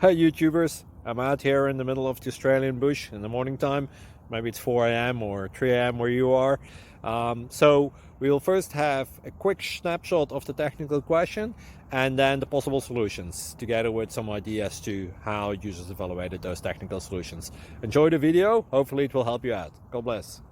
Hey YouTubers, I'm out here in the middle of the Australian bush in the morning time. Maybe it's 4 a.m. or 3 a.m. where you are. So we'll first have a quick snapshot of the technical question and then the possible solutions, together with some ideas to how users evaluated those technical solutions. Enjoy the video, hopefully it will help you out. God bless.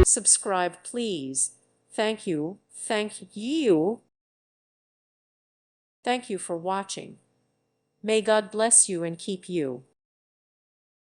Subscribe, please. Thank you. Thank you. Thank you for watching. May God bless you and keep you.